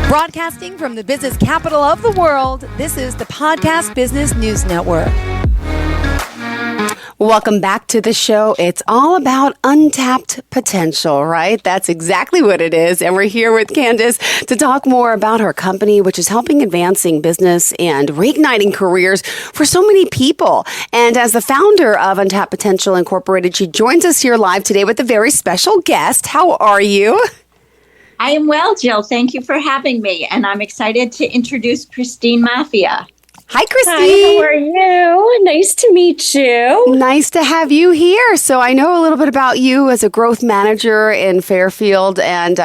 Broadcasting from the business capital of the world, this is the Podcast Business News Network. Welcome back to the show. It's all about untapped potential, right? That's exactly what it is. And we're here with Candace to talk more about her company, which is helping advancing business and reigniting careers for so many people. And as the founder of Untapped Potential Incorporated, she joins us here live today with a very special guest. How are you? I am well, Jill. Thank you for having me. And I'm excited to introduce Christine Mafia. Hi, Christine. Hi, how are you? Nice to meet you. Nice to have you here. So I know a little bit about you as a growth manager in Fairfield, and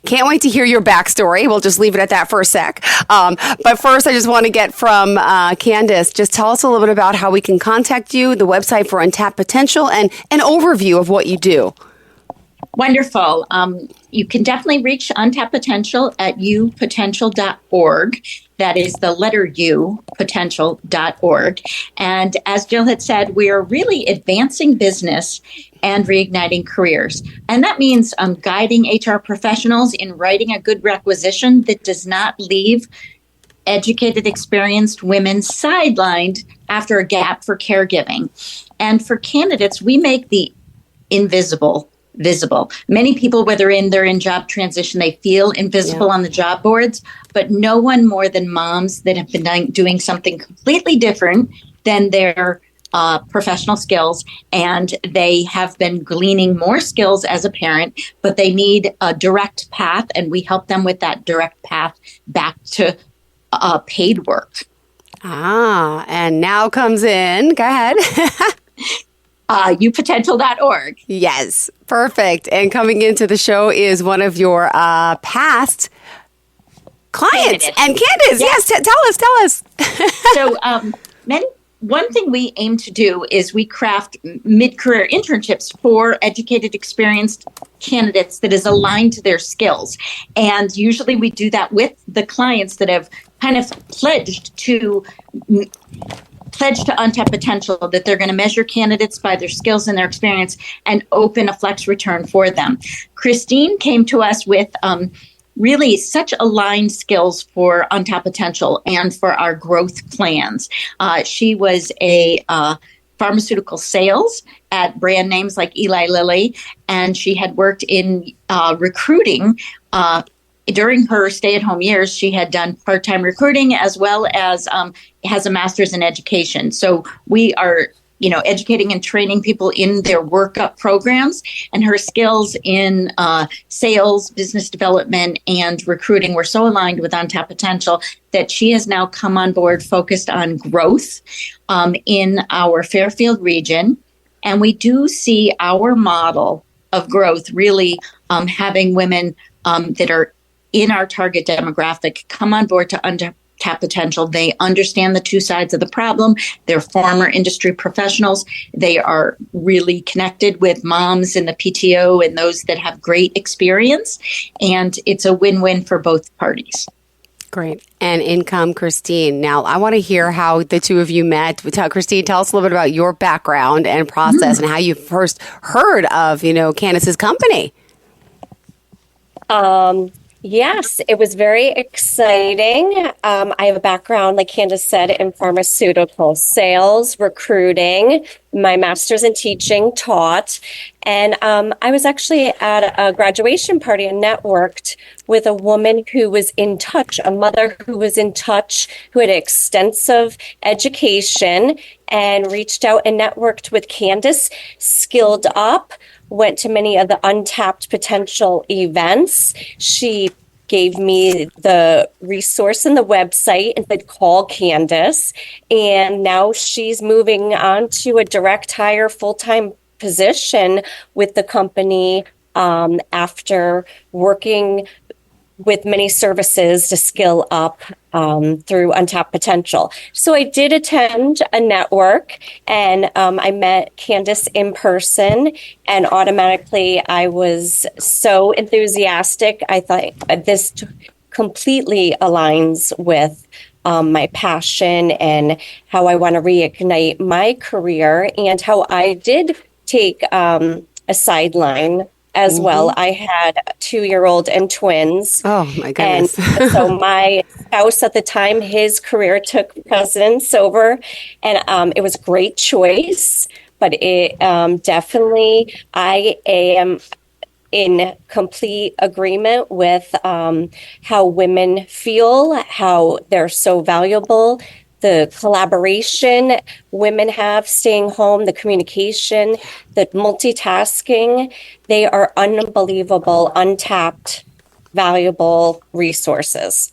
can't wait to hear your backstory. We'll just leave it at that for a sec. But first, I just want to get from Candace, just tell us a little bit about how we can contact you, the website for Untapped Potential, and an overview of what you do. Wonderful. You can definitely reach Untapped Potential at upotential.org. That is the letter U, potential.org. And as Jill had said, we are really advancing business and reigniting careers. And that means guiding HR professionals in writing a good requisition that does not leave educated, experienced women sidelined after a gap for caregiving. And for candidates, we make the invisible visible. Many people, whether they're in job transition, they feel invisible on the job boards, but no one more than moms that have been doing something completely different than their professional skills, and they have been gleaning more skills as a parent, but they need a direct path, and we help them with that direct path back to paid work. And now comes in, go ahead. upotential.org. Yes, perfect. And coming into the show is one of your past clients. Candace. And Candace, yes, tell us. So one thing we aim to do is we craft mid-career internships for educated, experienced candidates that is aligned to their skills. And usually we do that with the clients that have kind of pledged to Untapped Potential, that they're going to measure candidates by their skills and their experience and open a flex return for them. Christine came to us with really such aligned skills for Untapped Potential and for our growth plans. She was a pharmaceutical sales at brand names like Eli Lilly, and she had worked in recruiting. During her stay-at-home years, she had done part-time recruiting as well as has a master's in education. So we are, educating and training people in their workup programs, and her skills in sales, business development, and recruiting were so aligned with Untapped Potential that she has now come on board focused on growth in our Fairfield region. And we do see our model of growth really having women that are in our target demographic come on board to Untapped Potential. They understand the two sides of the problem. They're former industry professionals. They are really connected with moms in the PTO and those that have great experience. And it's a win-win for both parties. Great. And in come Christine. Now, I want to hear how the two of you met. Christine, tell us a little bit about your background and process and how you first heard of, Candace's company. Yes, it was very exciting. I have a background, like Candace said, in pharmaceutical sales, recruiting, my master's in teaching, taught. And I was actually at a graduation party and networked with a woman who was in touch, a mother who was in touch, who had extensive education, and reached out and networked with Candace, skilled up, went to many of the Untapped Potential events. She gave me the resource and the website and said, call Candace. And now she's moving on to a direct hire full-time position with the company after working with many services to skill up through Untapped Potential. So I did attend a network, and I met Candace in person, and automatically I was so enthusiastic. I thought this completely aligns with my passion and how I want to reignite my career, and how I did take a sideline as well. I had a 2-year-old and twins. Oh my goodness. And so my spouse at the time, his career took precedence over, and it was a great choice, but it definitely, I am in complete agreement with how women feel, how they're so valuable, the collaboration women have staying home, the communication, the multitasking. They are unbelievable, untapped, valuable resources.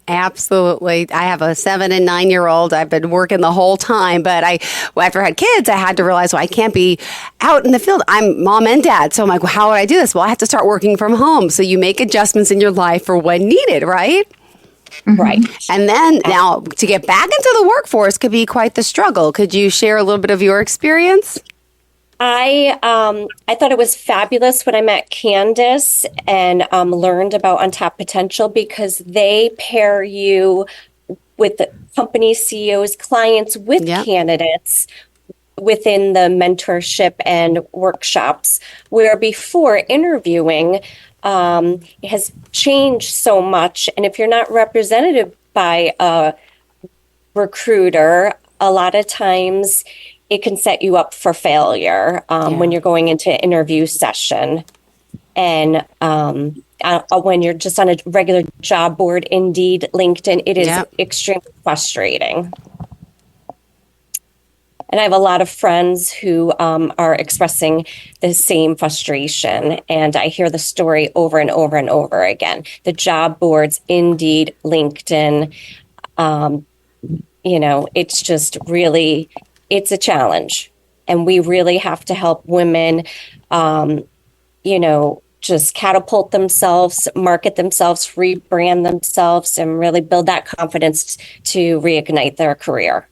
Absolutely. I have a 7 and 9-year-old. I've been working the whole time, but after I had kids, I had to realize, well, I can't be out in the field. I'm mom and dad. So I'm like, well, how would I do this? Well, I have to start working from home. So you make adjustments in your life for when needed, right? Right. And then now to get back into the workforce could be quite the struggle. Could you share a little bit of your experience? I thought it was fabulous when I met Candace and learned about Untapped Potential, because they pair you with the company CEOs, clients, with candidates within the mentorship and workshops, where before interviewing has changed so much. And if you're not represented by a recruiter, a lot of times it can set you up for failure when you're going into an interview session. And when you're just on a regular job board, Indeed, LinkedIn, it is extremely frustrating. And I have a lot of friends who are expressing the same frustration. And I hear the story over and over and over again. The job boards, Indeed, LinkedIn, it's just really, it's a challenge. And we really have to help women, just catapult themselves, market themselves, rebrand themselves, and really build that confidence to reignite their career.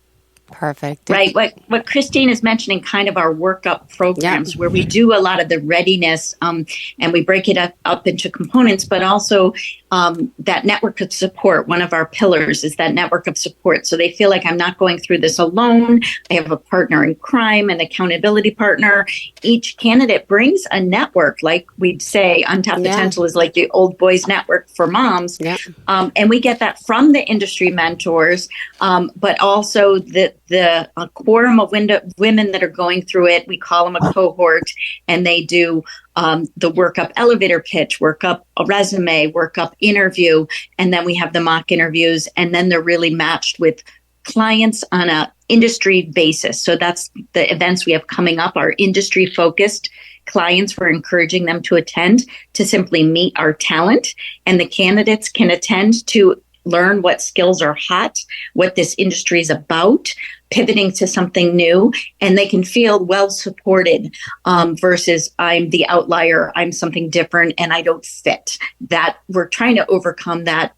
Perfect. Right. What Christine is mentioning, kind of our workup programs where we do a lot of the readiness and we break it up into components, but also that network of support. One of our pillars is that network of support. So they feel like I'm not going through this alone. I have a partner in crime, an accountability partner. Each candidate brings a network, like we'd say, Untapped Potential is like the old boys network for moms. And we get that from the industry mentors, but also the quorum of women that are going through it. We call them a cohort, and they do the workup elevator pitch, workup a resume, workup interview, and then we have the mock interviews, and then they're really matched with clients on a industry basis. So that's the events we have coming up, our industry focused clients. We're encouraging them to attend to simply meet our talent, and the candidates can attend to learn what skills are hot, what this industry is about, pivoting to something new, and they can feel well supported versus I'm the outlier, I'm something different, and I don't fit. That we're trying to overcome that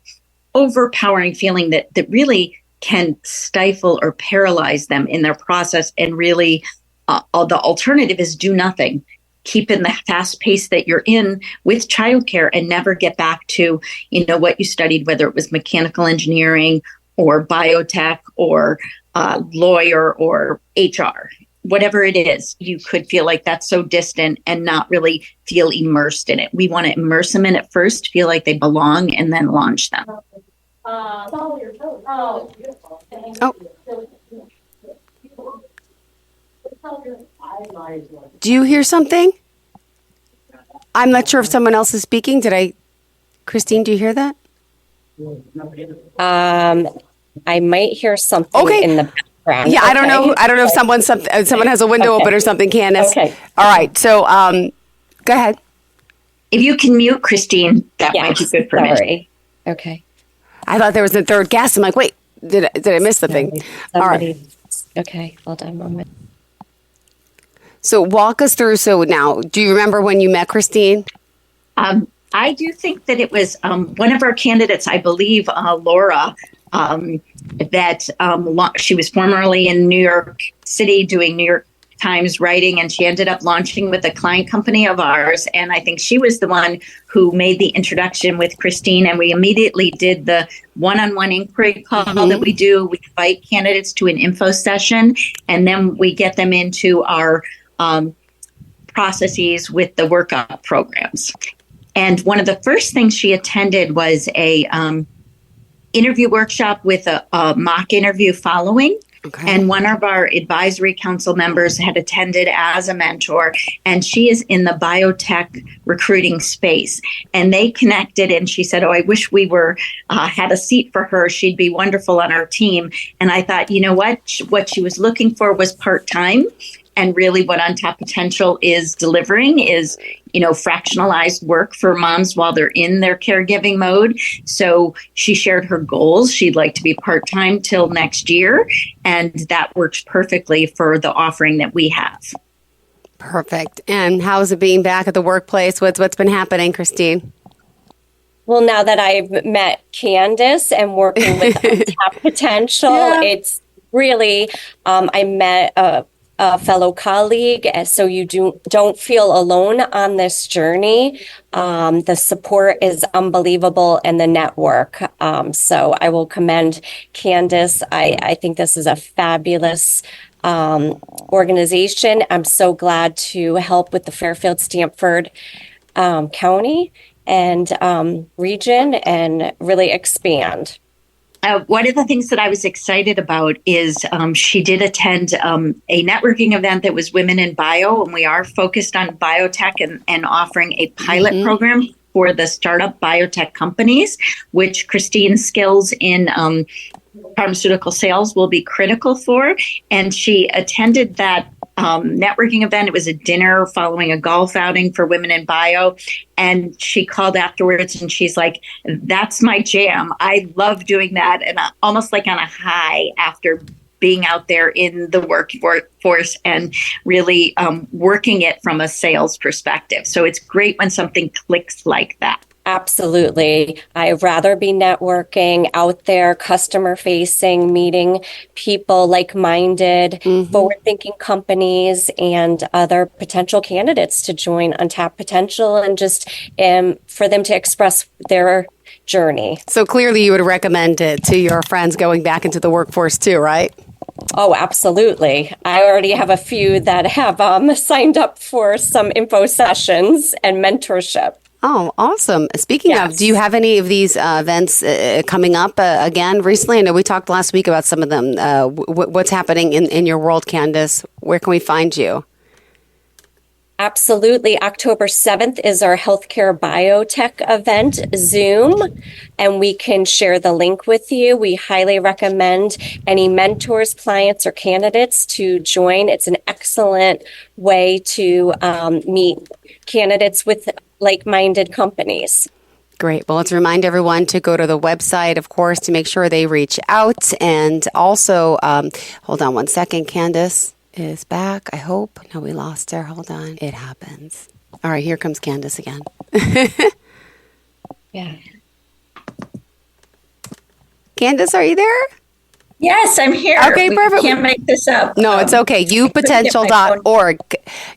overpowering feeling that really can stifle or paralyze them in their process. And really, the alternative is do nothing. Keep in the fast pace that you're in with childcare and never get back to, what you studied, whether it was mechanical engineering or biotech or lawyer or HR, whatever it is. You could feel like that's so distant and not really feel immersed in it. We want to immerse them in it first, feel like they belong, and then launch them. Do you hear something? I'm not sure if someone else is speaking. Christine, do you hear that? I might hear something in the background. Yeah, I don't know. I don't know if someone has a window open or something, Candace. Okay. All right. So, go ahead. If you can mute Christine, that might be good for me. Sorry. Okay. I thought there was a third guest. I'm like, wait, did I miss the thing? All right. Okay. Hold on a moment. So walk us through. So now, do you remember when you met Christine? I do think that it was one of our candidates, I believe, Laura, she was formerly in New York City doing New York Times writing, and she ended up launching with a client company of ours. And I think she was the one who made the introduction with Christine. And we immediately did the one-on-one inquiry call that we do. We invite candidates to an info session, and then we get them into our processes with the workup programs. And one of the first things she attended was a interview workshop with a mock interview following. Okay. And one of our advisory council members had attended as a mentor, and she is in the biotech recruiting space. And they connected, and she said, "Oh, I wish we were had a seat for her. She'd be wonderful on our team." And I thought, you know what? What she was looking for was part-time. And really what Untapped Potential is delivering is, fractionalized work for moms while they're in their caregiving mode. So she shared her goals. She'd like to be part-time till next year. And that works perfectly for the offering that we have. Perfect. And how's it being back at the workplace? What's been happening, Christine? Well, now that I've met Candace and working with Untapped Potential, it's really, I met a fellow colleague, so you don't feel alone on this journey. The support is unbelievable, and the network. So I will commend Candace. I think this is a fabulous organization. I'm so glad to help with the Fairfield Stamford County and region and really expand. One of the things that I was excited about is she did attend a networking event that was Women in Bio, and we are focused on biotech and offering a pilot program for the startup biotech companies, which Christine's skills in pharmaceutical sales will be critical for. And she attended that networking event. It was a dinner following a golf outing for Women in Bio. And she called afterwards and she's like, "That's my jam. I love doing that." And almost like on a high after being out there in the workforce and really working it from a sales perspective. So it's great when something clicks like that. Absolutely. I'd rather be networking out there, customer facing, meeting people like-minded, forward-thinking companies and other potential candidates to join Untapped Potential and just for them to express their journey. So clearly you would recommend it to your friends going back into the workforce too, right? Oh, absolutely. I already have a few that have signed up for some info sessions and mentorship. Oh, awesome. Speaking of, do you have any of these events coming up again recently? I know we talked last week about some of them. What's happening in your world, Candace? Where can we find you? Absolutely. October 7th is our healthcare biotech event, Zoom, and we can share the link with you. We highly recommend any mentors, clients, or candidates to join. It's an excellent way to meet candidates with like-minded companies. Great. Well, let's remind everyone to go to the website, of course, to make sure they reach out. And also, hold on one second, Candace is back, I hope. No, we lost her. Hold on. It happens. All right, here comes Candace again. Yeah. Candace, are you there? Yes, I'm here. Okay, perfect. We can't make this up. No, it's okay. youpotential.org.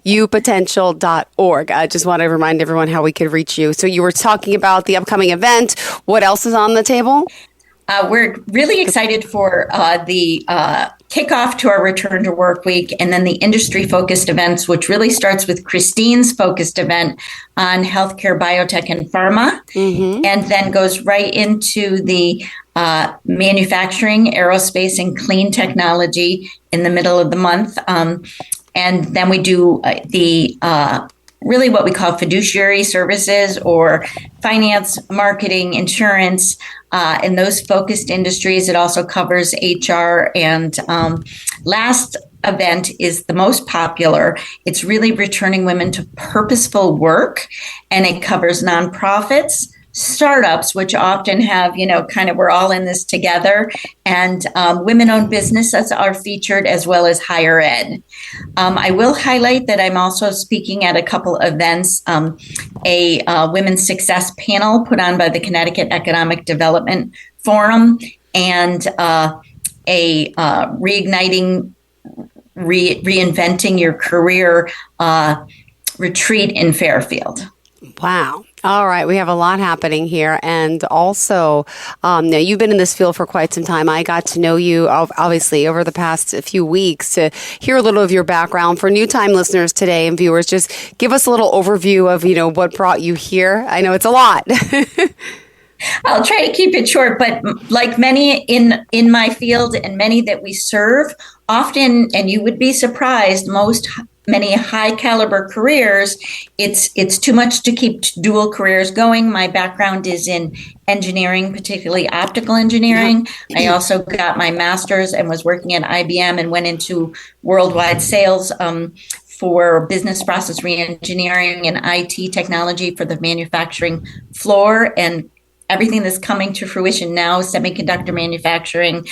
youpotential.org. I just want to remind everyone how we could reach you. So you were talking about the upcoming event. What else is on the table? We're really excited for the kickoff to our return to work week and then the industry focused events, which really starts with Christine's focused event on healthcare, biotech, and pharma, and then goes right into the manufacturing, aerospace, and clean technology in the middle of the month. And then we do the really what we call fiduciary services or finance, marketing, insurance, in those focused industries. It also covers HR. And last event is the most popular. It's really returning women to purposeful work, and it covers nonprofits, startups, which often have, kind of we're all in this together, and women-owned businesses are featured, as well as higher ed. I will highlight that I'm also speaking at a couple events, a women's success panel put on by the Connecticut Economic Development Forum, and reinventing your career retreat in Fairfield. Wow. All right. We have a lot happening here. And also, now you've been in this field for quite some time. I got to know you, obviously, over the past few weeks to hear a little of your background. For new time listeners today and viewers, just give us a little overview of, what brought you here. I know it's a lot. I'll try to keep it short, but like many in my field and many that we serve, often, and you would be surprised, many high caliber careers, it's too much to keep dual careers going. My background is in engineering, particularly optical engineering. I also got my master's and was working at IBM and went into worldwide sales for business process reengineering and IT technology for the manufacturing floor, and everything that's coming to fruition now, semiconductor manufacturing,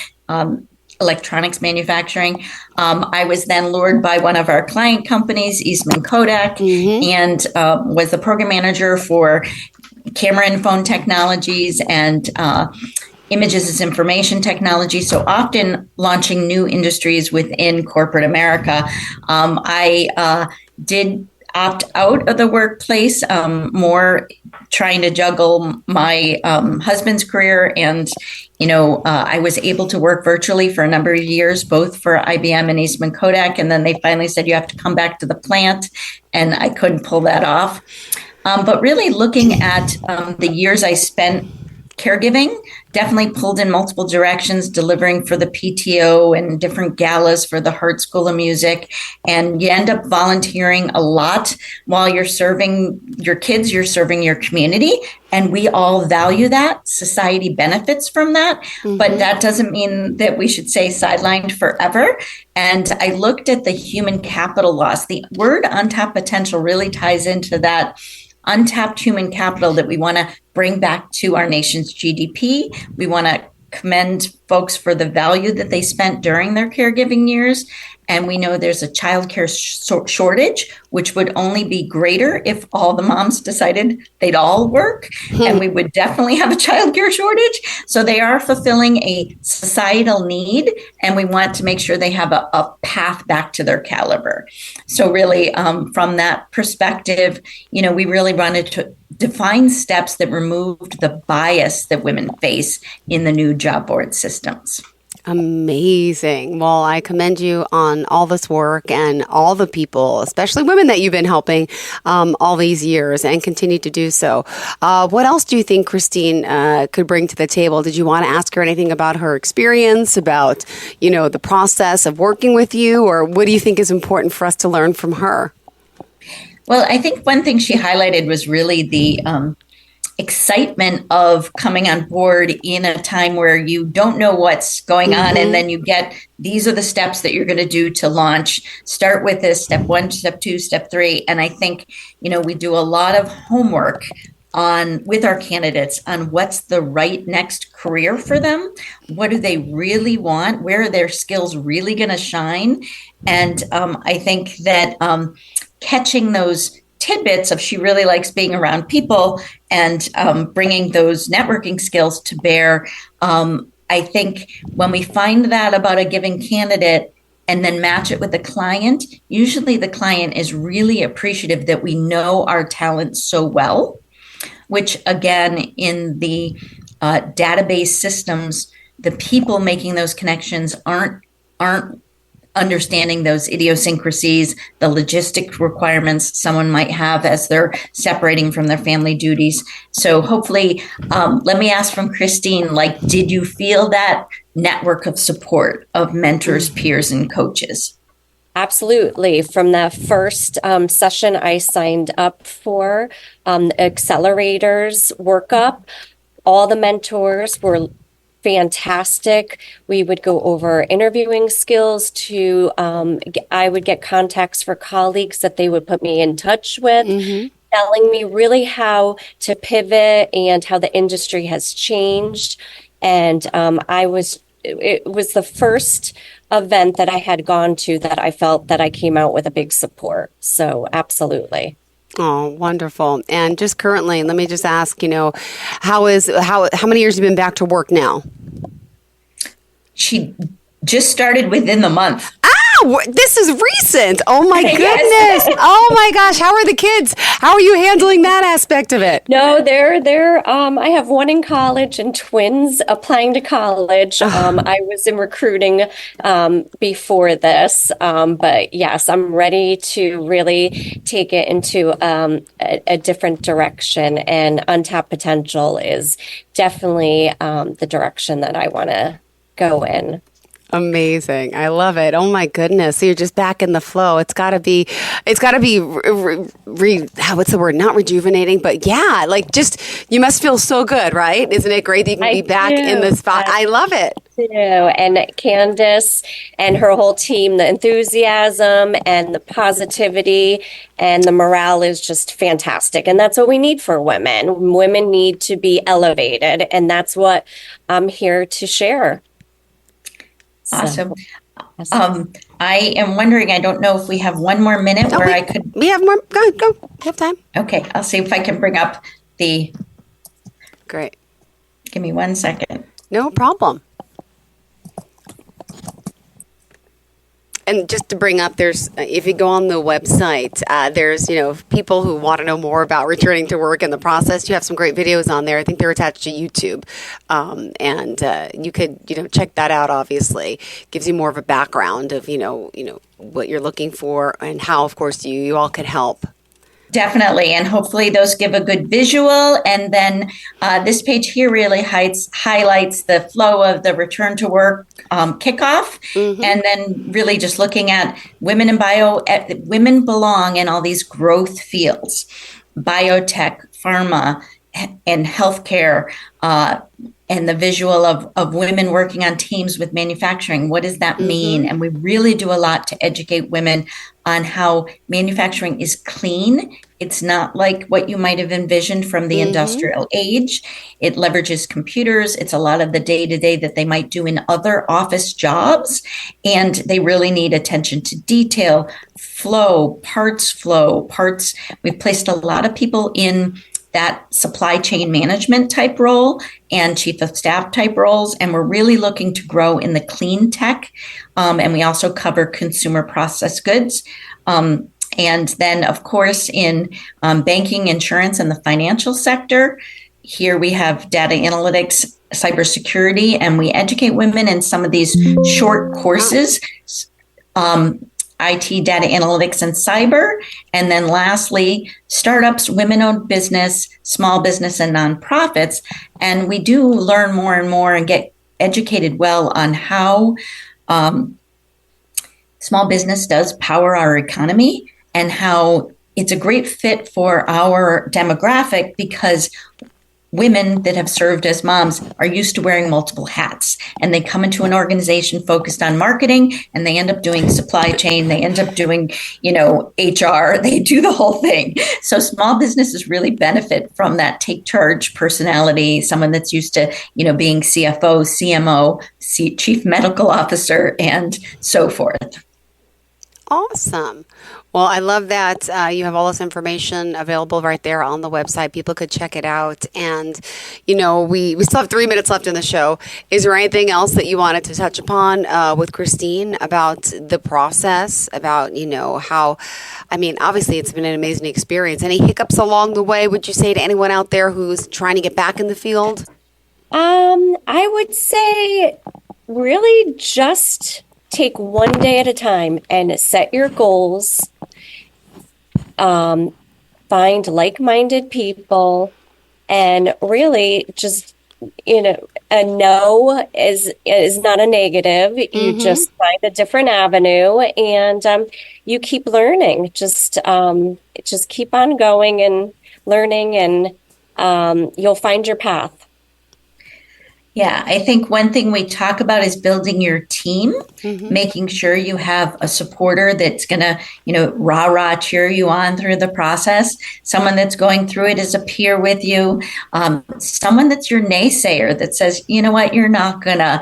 electronics manufacturing. I was then lured by one of our client companies, Eastman Kodak, and was the program manager for camera and phone technologies and images as information technology. So often launching new industries within corporate America. I did opt out of the workplace, more trying to juggle my husband's career. And, I was able to work virtually for a number of years, both for IBM and Eastman Kodak. And then they finally said, you have to come back to the plant. And I couldn't pull that off. But really looking at the years I spent caregiving, definitely pulled in multiple directions, delivering for the PTO and different galas for the Hart School of Music. And you end up volunteering a lot while you're serving your kids, you're serving your community. And we all value that. Society benefits from that. But that doesn't mean that we should stay sidelined forever. And I looked at the human capital loss. The word untapped potential really ties into that untapped human capital that we want to bring back to our nation's GDP. We want to commend folks for the value that they spent during their caregiving years. And we know there's a childcare shortage, which would only be greater if all the moms decided they'd all work. And we would definitely have a childcare shortage. So they are fulfilling a societal need. And we want to make sure they have a path back to their caliber. So really, from that perspective, we really wanted to define steps that removed the bias that women face in the new job board systems. Amazing. Well, I commend you on all this work and all the people, especially women that you've been helping all these years and continue to do so. What else do you think Christine could bring to the table? Did you want to ask her anything about her experience, about, the process of working with you, or what do you think is important for us to learn from her? Well, I think one thing she highlighted was really the excitement of coming on board in a time where you don't know what's going on. And then you get, these are the steps that you're going to do to launch. Start with this step 1, step 2, step 3. And I think, we do a lot of homework with our candidates on what's the right next career for them. What do they really want? Where are their skills really going to shine? And I think that catching those tidbits of she really likes being around people and bringing those networking skills to bear. I think when we find that about a given candidate and then match it with the client, usually the client is really appreciative that we know our talent so well, which again, in the database systems, the people making those connections aren't understanding those idiosyncrasies, the logistic requirements someone might have as they're separating from their family duties. So hopefully, let me ask from Christine, did you feel that network of support of mentors, peers, and coaches? Absolutely. From the first session I signed up for, Accelerators workup, all the mentors were fantastic. We would go over interviewing skills I would get contacts for colleagues that they would put me in touch with, telling me really how to pivot and how the industry has changed. And it was the first event that I had gone to that I felt that I came out with a big support. So absolutely. Oh, wonderful. And just currently, let me just ask, how many years have you been back to work now? She just started within the month. this is recent. Oh my goodness. Yes. Oh my gosh. How are the kids? How are you handling that aspect of it? No, I have one in college and twins applying to college. I was in recruiting before this, but yes, I'm ready to really take it into a different direction, and untapped potential is definitely the direction that I want to go in. Amazing. I love it. Oh my goodness. So you're just back in the flow. It's gotta be, what's the word? Not rejuvenating, but yeah, like just, you must feel so good, right? Isn't it great that you can be back in the spot? I love it. And Candace and her whole team, the enthusiasm and the positivity and the morale is just fantastic. And that's what we need for women. Women need to be elevated. And that's what I'm here to share. Awesome. I am wondering, I don't know if we have one more minute I could. We have more. Go. We have time. Okay. I'll see if I can bring up Great. Give me 1 second. No problem. And just to bring up, if you go on the website, there's, people who want to know more about returning to work in the process. You have some great videos on there. I think they're attached to YouTube. And you could, check that out, obviously. Gives you more of a background of, what you're looking for and how, of course, you all could help. Definitely. And hopefully those give a good visual. And then this page here really highlights the flow of the return to work kickoff. Mm-hmm. And then really just looking at women belong in all these growth fields, biotech, pharma, and healthcare, and the visual of women working on teams with manufacturing. What does that mean? Mm-hmm. And we really do a lot to educate women on how manufacturing is clean. It's not like what you might have envisioned from the industrial age. It leverages computers. It's a lot of the day-to-day that they might do in other office jobs. And they really need attention to detail, parts. We've placed a lot of people in that supply chain management type role and chief of staff type roles. And we're really looking to grow in the clean tech. And we also cover consumer processed goods. And then, of course, in banking, insurance, and the financial sector, here we have data analytics, cybersecurity, and we educate women in some of these short courses. IT, data analytics, and cyber. And then lastly, startups, women-owned business, small business, and nonprofits. And we do learn more and more and get educated well on how small business does power our economy and how it's a great fit for our demographic because women that have served as moms are used to wearing multiple hats, and they come into an organization focused on marketing and they end up doing supply chain. They end up doing, HR, they do the whole thing. So small businesses really benefit from that take charge personality, someone that's used to, being CFO, CMO, chief medical officer, and so forth. Awesome. Well, I love that you have all this information available right there on the website. People could check it out. And, we still have 3 minutes left in the show. Is there anything else that you wanted to touch upon with Christine about the process, about, how, obviously it's been an amazing experience. Any hiccups along the way, would you say to anyone out there who's trying to get back in the field? I would say really just take one day at a time and set your goals. Find like-minded people, and really just, a no is not a negative. You just find a different avenue, and you keep learning. Just keep on going and learning, and you'll find your path. Yeah, I think one thing we talk about is building your team, making sure you have a supporter that's going to, rah-rah cheer you on through the process, someone that's going through it as a peer with you, someone that's your naysayer that says, you know what, you're not going to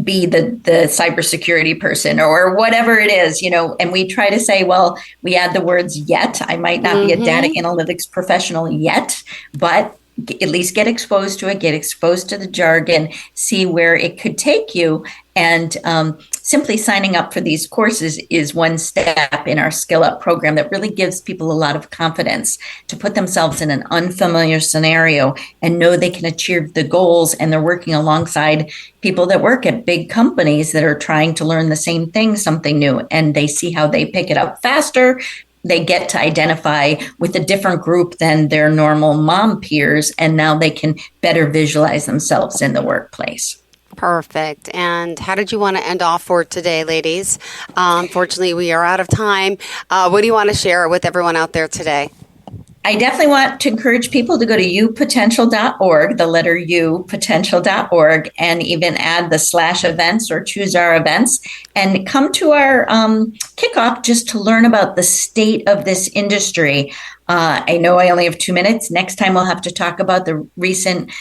be the cybersecurity person or whatever it is, and we try to say, well, we add the words yet. I might not be a data analytics professional yet, but at least get exposed to it, get exposed to the jargon, see where it could take you. And simply signing up for these courses is one step in our Skill Up program that really gives people a lot of confidence to put themselves in an unfamiliar scenario and know they can achieve the goals. And they're working alongside people that work at big companies that are trying to learn the same thing, something new, and they see how they pick it up faster. They get to identify with a different group than their normal mom peers, and now they can better visualize themselves in the workplace. Perfect. And how did you want to end off for today, ladies? Unfortunately, we are out of time. What do you want to share with everyone out there today? I definitely want to encourage people to go to upotential.org, the letter U, potential.org, and even add the /events or choose our events and come to our kickoff just to learn about the state of this industry. I know I only have 2 minutes. Next time we'll have to talk about the recent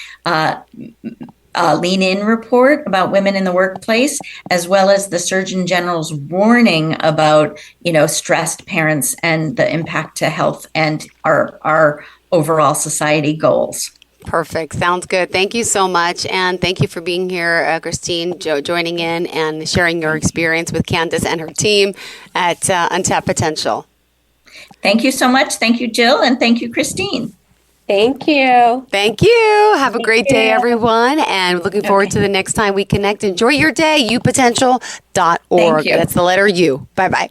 Lean In report about women in the workplace, as well as the Surgeon General's warning about, stressed parents and the impact to health and our overall society goals. Perfect. Sounds good. Thank you so much. And thank you for being here, Christine, joining in and sharing your experience with Candace and her team at Untapped Potential. Thank you so much. Thank you, Jill. And thank you, Christine. Thank you. Thank you. Have a great day, everyone. And looking forward to the next time we connect. Enjoy your day. upotential.org. Thank you. That's the letter U. Bye-bye.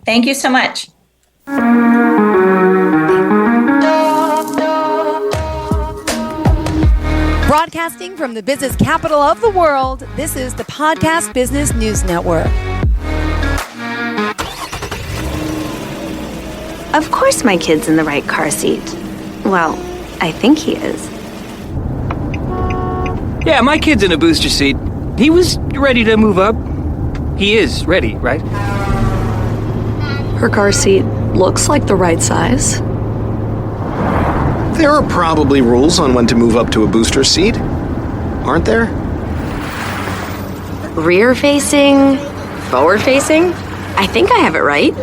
Thank you so much. Broadcasting from the business capital of the world, this is the Podcast Business News Network. Of course my kid's in the right car seat. Well, I think he is. Yeah, my kid's in a booster seat. He was ready to move up. He is ready, right? Her car seat looks like the right size. There are probably rules on when to move up to a booster seat, aren't there? Rear facing, forward facing. I think I have it right.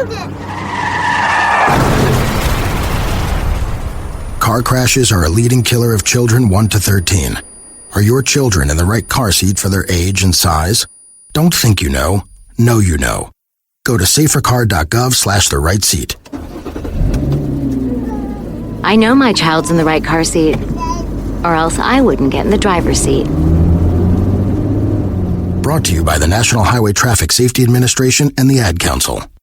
Car crashes are a leading killer of children 1 to 13. Are your children in the right car seat for their age and size? Don't think you know. Know you know. Go to safercar.gov/the right seat. I know my child's in the right car seat, or else I wouldn't get in the driver's seat. Brought to you by the National Highway Traffic Safety Administration and the Ad Council.